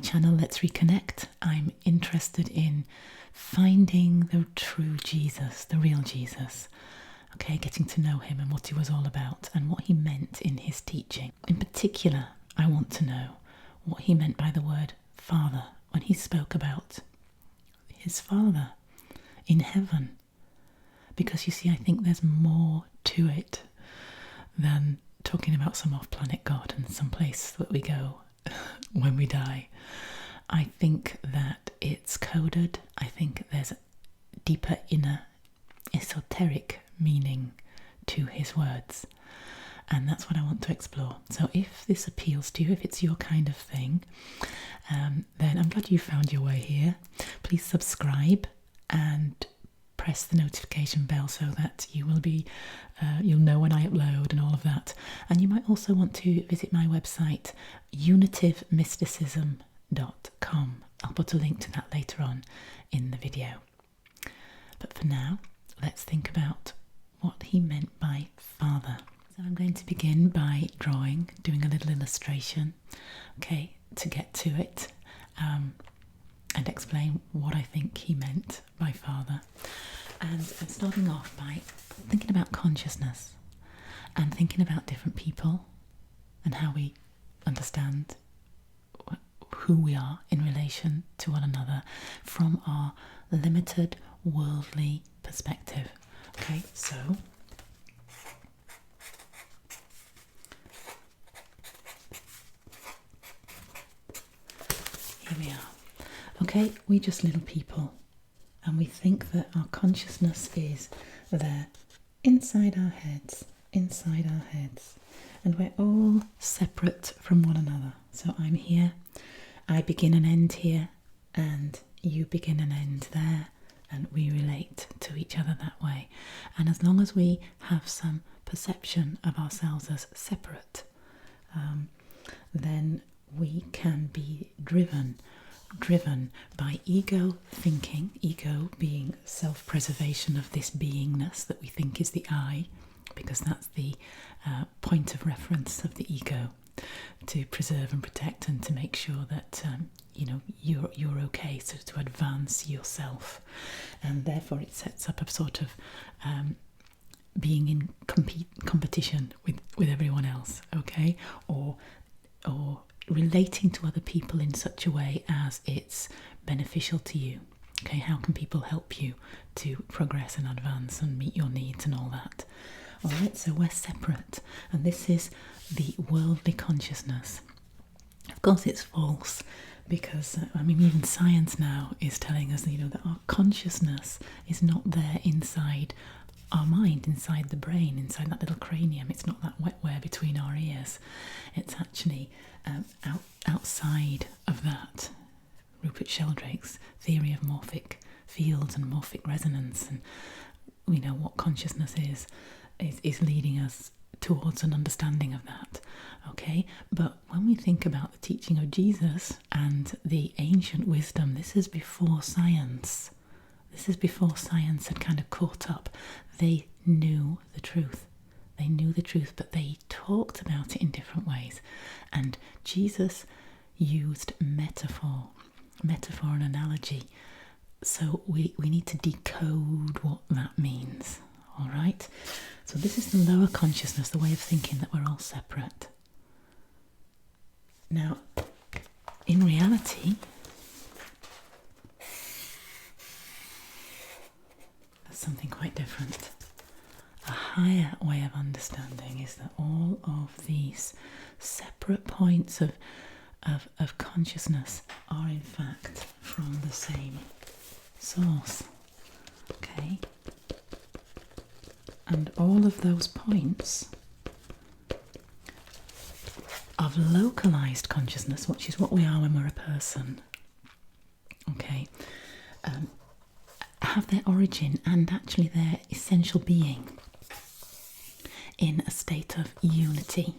channel Let's Reconnect. I'm interested in finding the true Jesus, the real Jesus. Okay, getting to know him and what he was all about and what he meant in his teaching. In particular, I want to know what he meant by the word Father when he spoke about his Father in heaven. Because you see, I think there's more to it than talking about some off-planet God and some place that we go when we die. I think that it's coded. I think there's a deeper inner esoteric meaning to his words. And that's what I want to explore. So if this appeals to you, if it's your kind of thing, then I'm glad you found your way here. Please subscribe and press the notification bell so that you will be, you'll know when I upload and all of that. And you might also want to visit my website, unitivemysticism.com. I'll put a link to that later on in the video. But for now, let's think about what he meant by Father. So I'm going to begin by doing a little illustration, okay, to get to it, and explain what I think he meant by Father. And I'm starting off by thinking about consciousness and thinking about different people and how we understand who we are in relation to one another from our limited worldly perspective. Okay, so here we are. Okay, we're just little people, and we think that our consciousness is there inside our heads, and we're all separate from one another. So I'm here, I begin and end here, and you begin and end there, and we relate to each other that way. And as long as we have some perception of ourselves as separate, then we can be driven by ego thinking, ego being self-preservation of this beingness that we think is the I, because that's the point of reference of the ego, to preserve and protect and to make sure that you're okay, so to advance yourself. And therefore it sets up a sort of being in competition with everyone else, okay, or relating to other people in such a way as it's beneficial to you. Okay, how can people help you to progress and advance and meet your needs and all that? All right, so we're separate, and this is the worldly consciousness. Of course, it's false, because even science now is telling us, that our consciousnness is not there inside our mind, inside the brain, inside that little cranium. It's not that wetware between our ears. It's actually outside of that. Rupert Sheldrake's theory of morphic fields and morphic resonance, and what consciousness is leading us towards an understanding of that. Okay, but when we think about the teaching of Jesus and the ancient wisdom, this is before science. This is before science had kind of caught up. They knew the truth. They knew the truth, but they talked about it in different ways. And Jesus used metaphor and analogy. So we need to decode what that means. All right? So this is the lower consciousness, the way of thinking that we're all separate. Now, in reality, there's something quite different. A higher way of understanding is that all of these separate points of consciousness are in fact from the same source. Okay? And all of those points of localized consciousness, which is what we are when we're a person, okay, have their origin and actually their essential being in a state of unity,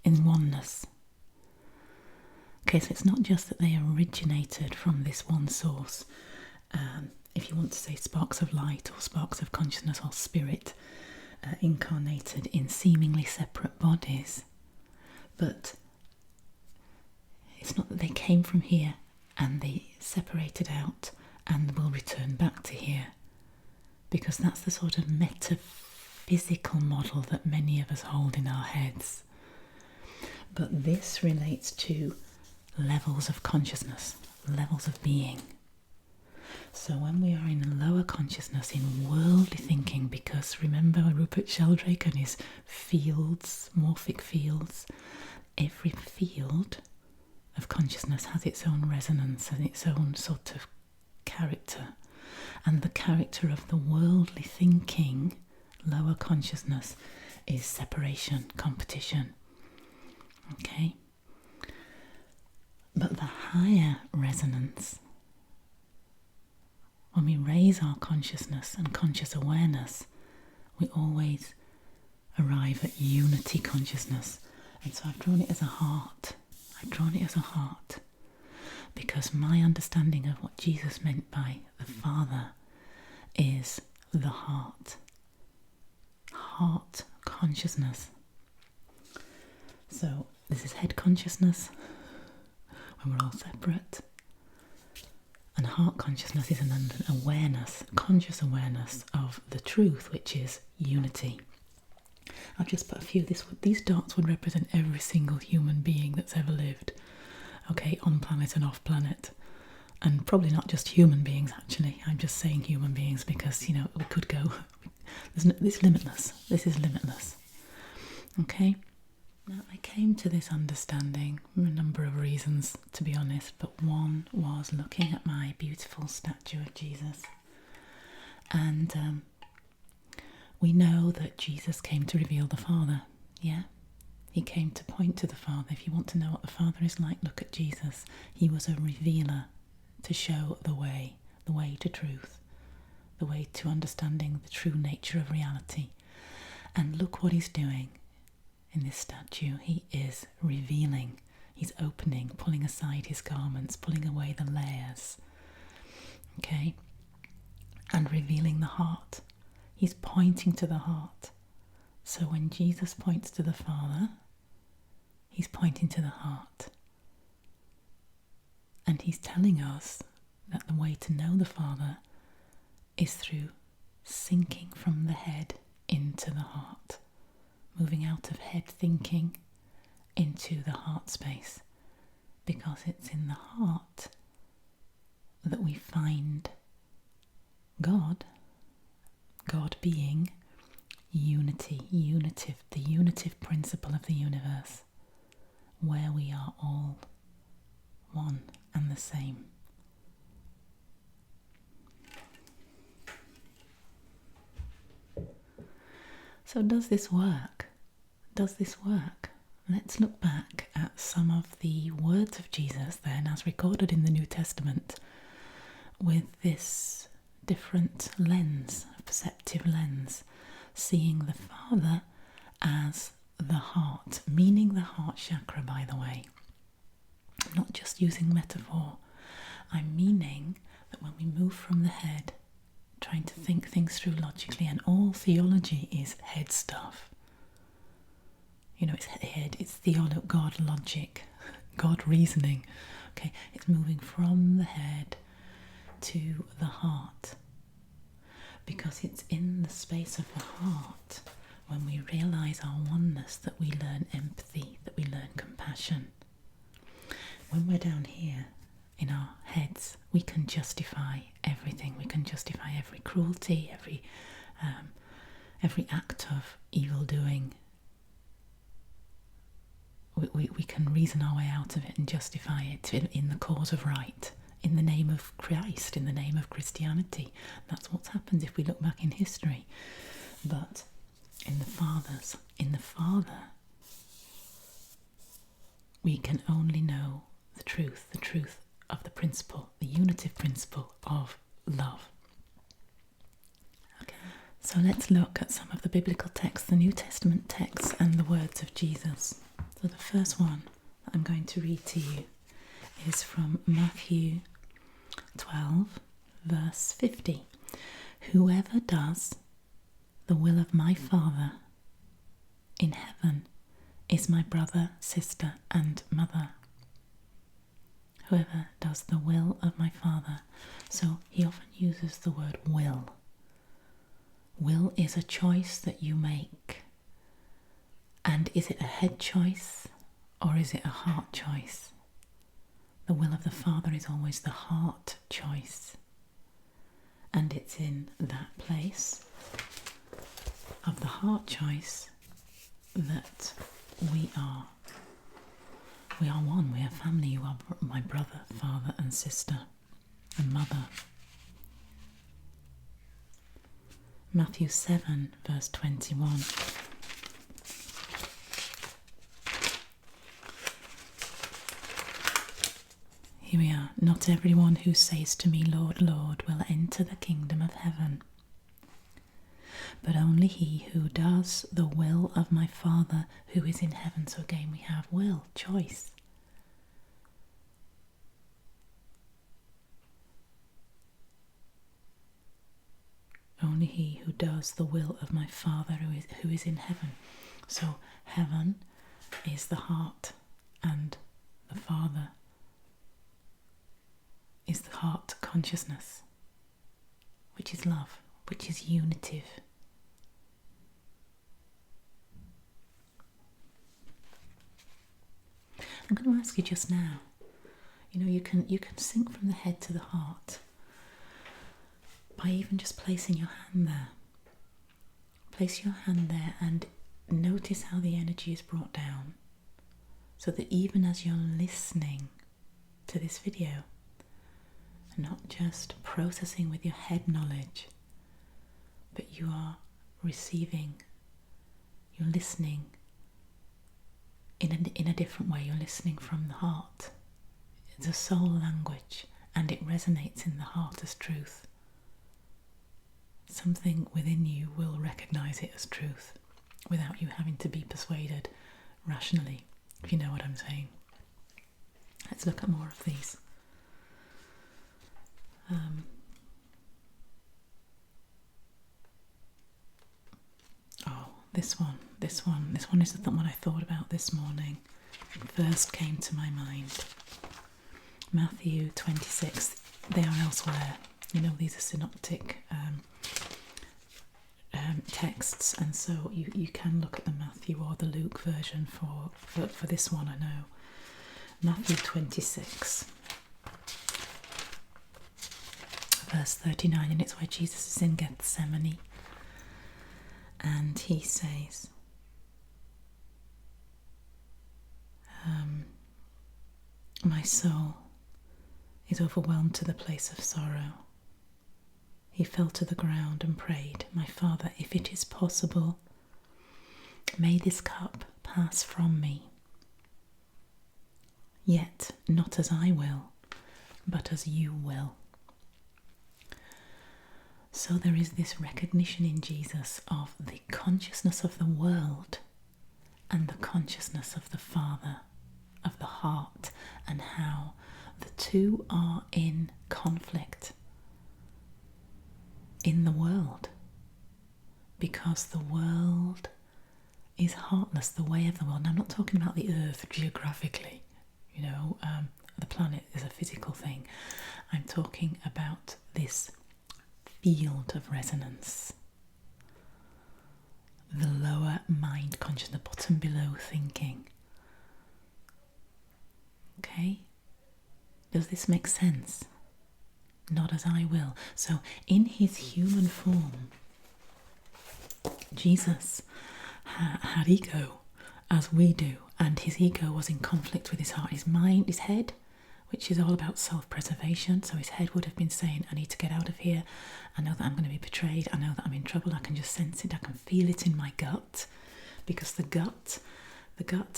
in oneness. Okay, so it's not just that they originated from this one source, if you want to say sparks of light or sparks of consciousness or spirit, incarnated in seemingly separate bodies, but It's not that they came from here and they separated out and will return back to here, because that's the sort of metaphysical model that many of us hold in our heads. But this relates to levels of consciousness, levels of being. So when we are in a lower consciousness, in worldly thinking, because remember Rupert Sheldrake and his fields, morphic fields, every field of consciousness has its own resonance and its own sort of character. And the character of the worldly thinking, lower consciousness, is separation, competition. Okay? But the higher resonance, when we raise our consciousness and conscious awareness, we always arrive at unity consciousness. And so I've drawn it as a heart. I've drawn it as a heart because my understanding of what Jesus meant by the Father is the heart. Heart consciousness. So this is head consciousness, when we're all separate. And heart consciousness is an awareness, conscious awareness of the truth, which is unity. I'll just put a few. These dots would represent every single human being that's ever lived. Okay, on planet and off planet. And probably not just human beings, actually. I'm just saying human beings because, we could go. It's limitless. This is limitless. Okay? Now, I came to this understanding for a number of reasons, to be honest, but one was looking at my beautiful statue of Jesus. And we know that Jesus came to reveal the Father, yeah? He came to point to the Father. If you want to know what the Father is like, look at Jesus. He was a revealer to show the way to truth, the way to understanding the true nature of reality. And look what he's doing. In this statue, he is revealing, he's opening, pulling aside his garments, pulling away the layers, okay, and revealing the heart. He's pointing to the heart. So when Jesus points to the Father, he's pointing to the heart. And he's telling us that the way to know the Father is through sinking from the head into the heart. Moving out of head thinking into the heart space, because it's in the heart that we find God being unity, the unitive principle of the universe, where we are all one and the same. So does this work? Does this work? Let's look back at some of the words of Jesus then as recorded in the New Testament with this different lens, perceptive lens, seeing the Father as the heart, meaning the heart chakra, by the way. I'm not just using metaphor. I'm meaning that when we move from the head, trying to think things through logically, and all theology is head stuff. It's head, it's theology, God logic, God reasoning. Okay, it's moving from the head to the heart. Because it's in the space of the heart when we realise our oneness that we learn empathy, that we learn compassion. When we're down here in our heads, we can justify everything. We can justify every cruelty, every act of evil doing. We can reason our way out of it and justify it in the cause of right, in the name of Christ, in the name of Christianity. That's what's happened if we look back in history. But in the Father, we can only know the truth of the principle, the unitive principle of love. Okay. So let's look at some of the biblical texts, the New Testament texts, and the words of Jesus. So the first one that I'm going to read to you is from Matthew 12, verse 50. Whoever does the will of my Father in heaven is my brother, sister, and mother. Whoever does the will of my Father. So he often uses the word will. Will is a choice that you make. And is it a head choice or is it a heart choice? The will of the Father is always the heart choice. And it's in that place of the heart choice that we are. We are one, we are family, you are my brother, father and sister and mother. Matthew 7 verse 21. Here we are. Not everyone who says to me, Lord, Lord, will enter the kingdom of heaven, but only he who does the will of my Father who is in heaven. So again we have will, choice. Only he who does the will of my Father who is in heaven. So heaven is the heart and the Father is the heart consciousness, which is love, which is unitive. I'm going to ask you just now, you can sink from the head to the heart by even just placing your hand there. Place your hand there and notice how the energy is brought down, so that even as you're listening to this video, not just processing with your head knowledge, but you are receiving, you're listening in a different way. You're listening from the heart. It's a soul language and it resonates in the heart as truth. Something within you will recognize it as truth without you having to be persuaded rationally, if you know what I'm saying. Let's look at more of these. This one is the one I thought about this morning. It first came to my mind. Matthew 26. They are elsewhere. These are synoptic texts, and so you can look at the Matthew or the Luke version for this one. I know. Matthew 26. Verse 39, and it's where Jesus is in Gethsemane, and he says, my soul is overwhelmed to the place of sorrow. He fell to the ground and prayed, my Father, if it is possible, may this cup pass from me. Yet not as I will, but as you will. So there is this recognition in Jesus of the consciousness of the world and the consciousness of the Father, of the heart, and how the two are in conflict in the world, because the world is heartless, the way of the world. Now, I'm not talking about the earth geographically, the planet is a physical thing. I'm talking about this field of resonance, the lower mind conscious, the bottom below thinking. Okay? Does this make sense? Not as I will. So in his human form, Jesus had ego as we do, and his ego was in conflict with his heart, his mind, his head, which is all about self-preservation. So his head would have been saying, I need to get out of here. I know that I'm going to be betrayed. I know that I'm in trouble. I can just sense it. I can feel it in my gut, because the gut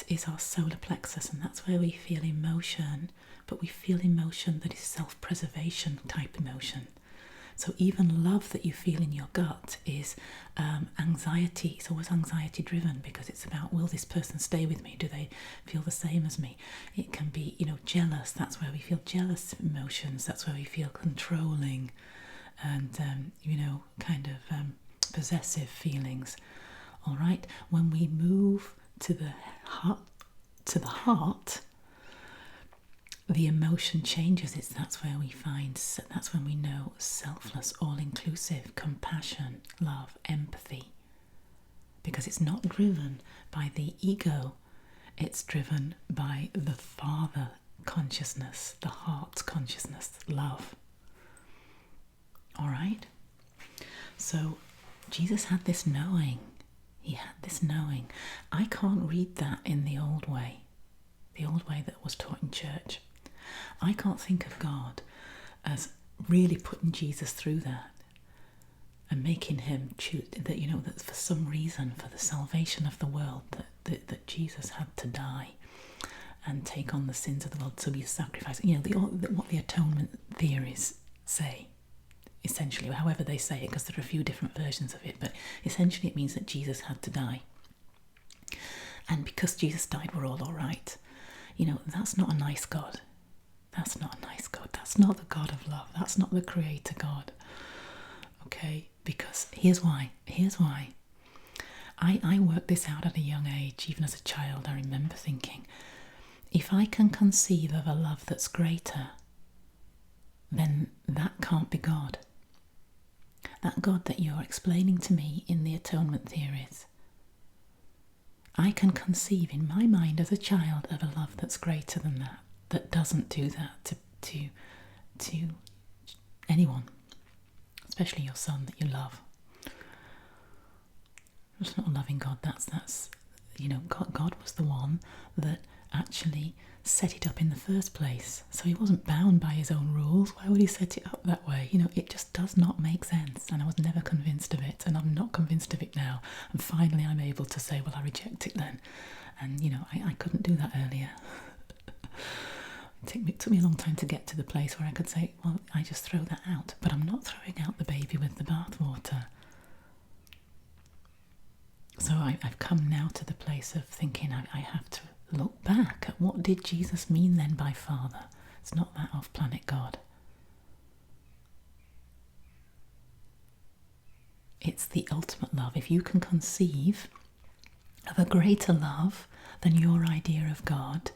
is our solar plexus, and that's where we feel emotion, but we feel emotion that is self-preservation type emotion. So even love that you feel in your gut is anxiety. It's always anxiety driven, because it's about, will this person stay with me? Do they feel the same as me? It can be, jealous. That's where we feel jealous emotions. That's where we feel controlling and, possessive feelings. All right. When we move to the heart, the emotion changes. That's when we know selfless, all-inclusive compassion, love, empathy. Because it's not driven by the ego, it's driven by the Father consciousness, the heart consciousness, love. All right? So Jesus had this knowing. He had this knowing. I can't read that in the old way that was taught in church. I can't think of God as really putting Jesus through that and making him choose that, that for some reason, for the salvation of the world, that Jesus had to die and take on the sins of the world to be sacrificed. What the atonement theories say, essentially, however they say it, because there are a few different versions of it, but essentially it means that Jesus had to die. And because Jesus died, we're all right. That's not a nice God. That's not a nice God. That's not the God of love. That's not the creator God. Okay? Because here's why. I worked this out at a young age. Even as a child, I remember thinking, if I can conceive of a love that's greater, then that can't be God. That God that you're explaining to me in the atonement theories, I can conceive in my mind as a child of a love that's greater than that doesn't do that to anyone, especially your son that you love. It's not a loving God. That's God was the one that actually set it up in the first place. So he wasn't bound by his own rules. Why would he set it up that way? It just does not make sense. And I was never convinced of it, and I'm not convinced of it now. And finally I'm able to say, well, I reject it then. And, I couldn't do that earlier. It took me a long time to get to the place where I could say, well, I just throw that out. But I'm not throwing out the baby with the bathwater. So I've come now to the place of thinking I have to look back at what did Jesus mean then by Father. It's not that off-planet God. It's the ultimate love. If you can conceive of a greater love than your idea of God,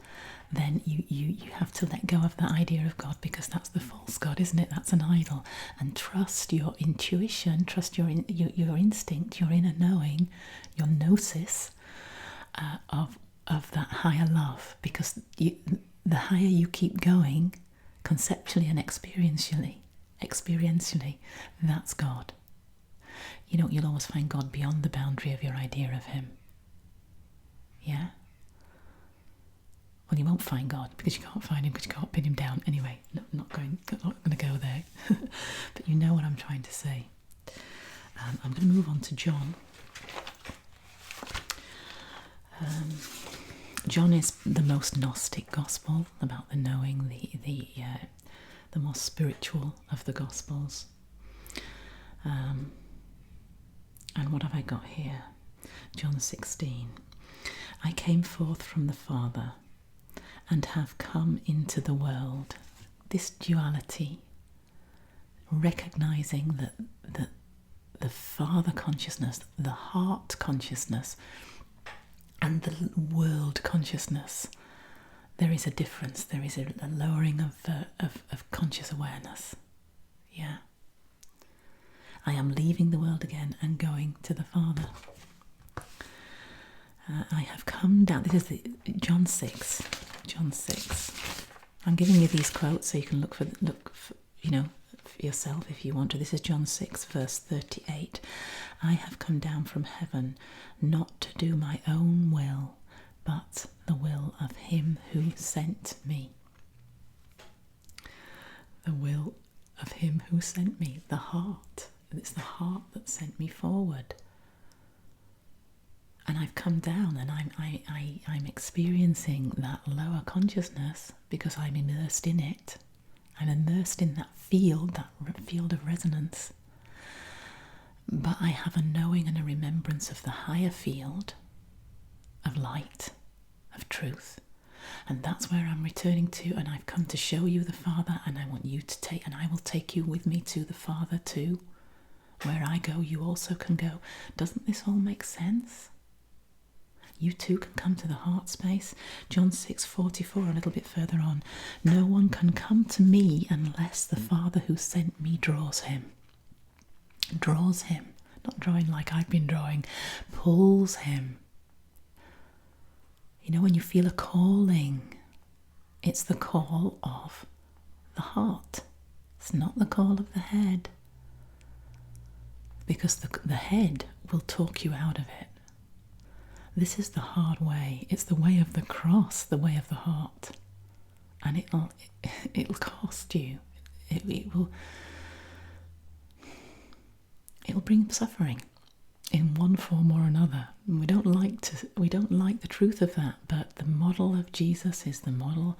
then you have to let go of that idea of God, because that's the false God, isn't it? That's an idol. And trust your intuition, trust your instinct, your inner knowing, your gnosis of that higher love, because the higher you keep going, conceptually and experientially, that's God. You'll always find God beyond the boundary of your idea of him. Yeah? Well, you won't find God because you can't find him, because you can't pin him down. Anyway, not going to go there. But you know what I'm trying to say. I'm going to move on to John. John is the most Gnostic gospel, about the knowing, the most spiritual of the gospels. And what have I got here? John 16. I came forth from the Father and have come into the world. This duality, recognizing that the Father consciousness, the heart consciousness, and the world consciousness, there is a difference. There is a lowering of conscious awareness. Yeah. I am leaving the world again and going to the Father. I have come down. This is John 6. John 6. I'm giving you these quotes so you can look for for yourself if you want to. This is John 6, verse 38. I have come down from heaven not to do my own will, but the will of him who sent me. The will of him who sent me. The heart. It's the heart that sent me forward. And I've come down and I'm experiencing that lower consciousness because I'm immersed in it. I'm immersed in that field of resonance. But I have a knowing and a remembrance of the higher field of light, of truth. And that's where I'm returning to, and I've come to show you the Father, and I want you to take, and I will take you with me to the Father too. Where I go, you also can go. Doesn't this all make sense? You too can come to the heart space. John 6:44, a little bit further on. No one can come to me unless the Father who sent me draws him. Draws him. Not drawing like I've been drawing. Pulls him. You know, when you feel a calling, it's the call of the heart. It's not the call of the head. Because the head will talk you out of it. This is the hard way. It's the way of the cross, the way of the heart. And it'll cost you. It'll bring suffering in one form or another. We don't like the truth of that, but the model of Jesus is the model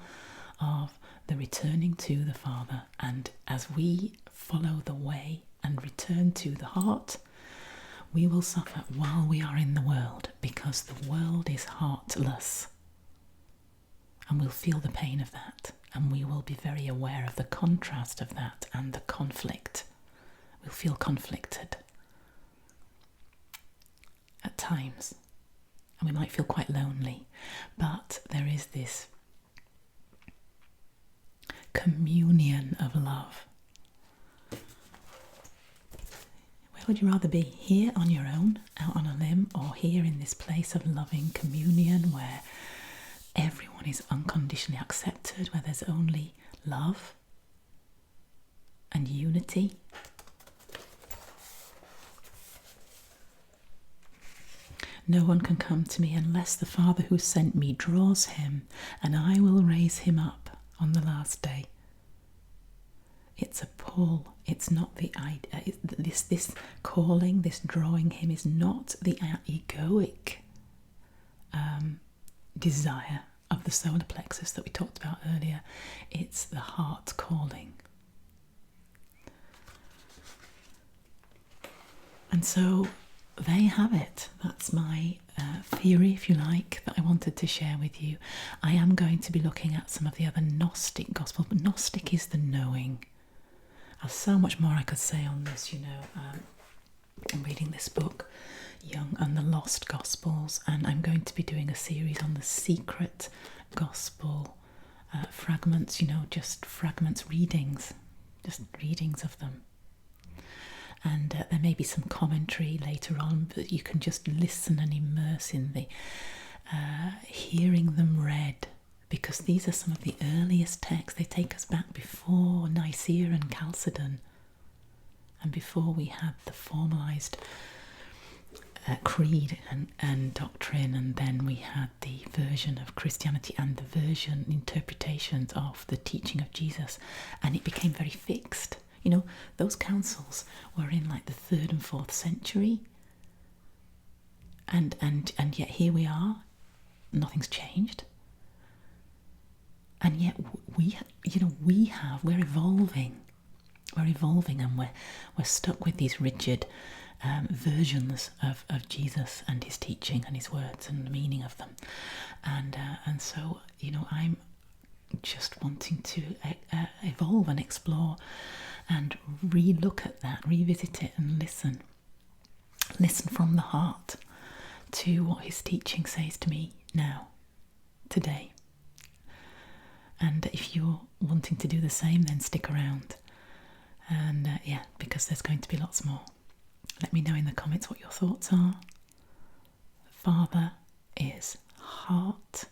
of the returning to the Father. And as we follow the way and return to the heart, we will suffer while we are in the world, because the world is heartless. And we'll feel the pain of that, and we will be very aware of the contrast of that and the conflict. We'll feel conflicted at times, and we might feel quite lonely, but there is this communion of love. Where would you rather be? Here on your own, out on a limb, or here in this place of loving communion where everyone is unconditionally accepted, where there's only love and unity? No one can come to me unless the Father who sent me draws him, and I will raise him up on the last day. It's a pull. It's not the idea. This calling, this drawing him is not the egoic desire of the solar plexus that we talked about earlier. It's the heart calling. And so there you have it. That's my theory, if you like, that I wanted to share with you. I am going to be looking at some of the other Gnostic Gospels, but Gnostic is the knowing. There's so much more I could say on this, you know. I'm reading this book, Young and the Lost Gospels, and I'm going to be doing a series on the secret gospel fragments, you know, just fragments, readings, just readings of them. And there may be some commentary later on, but you can just listen and immerse in the hearing them read, because these are some of the earliest texts. They take us back before Nicaea and Chalcedon, and before we had the formalised creed and doctrine, and then we had the version of Christianity and the version interpretations of the teaching of Jesus, and it became very fixed. You know, those councils were in like the 3rd and 4th century, and yet here we are, nothing's changed. And yet we're evolving, and we're stuck with these rigid versions of Jesus and his teaching and his words and the meaning of them, and so, you know, I'm just wanting to evolve and explore and re-look at that, revisit it, and listen from the heart to what his teaching says to me now, today. And if you're wanting to do the same, then stick around. And because there's going to be lots more. Let me know in the comments what your thoughts are. Father is heart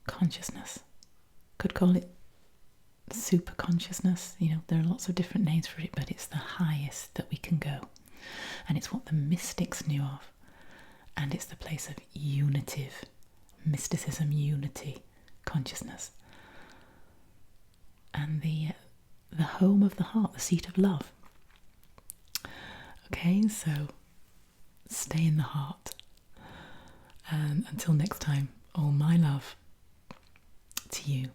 consciousness. Could call it super consciousness. You know, there are lots of different names for it, but it's the highest that we can go. And it's what the mystics knew of. And it's the place of unitive mysticism, unity, consciousness. And the home of the heart, the seat of love. Okay, so stay in the heart. And until next time, all my love to you.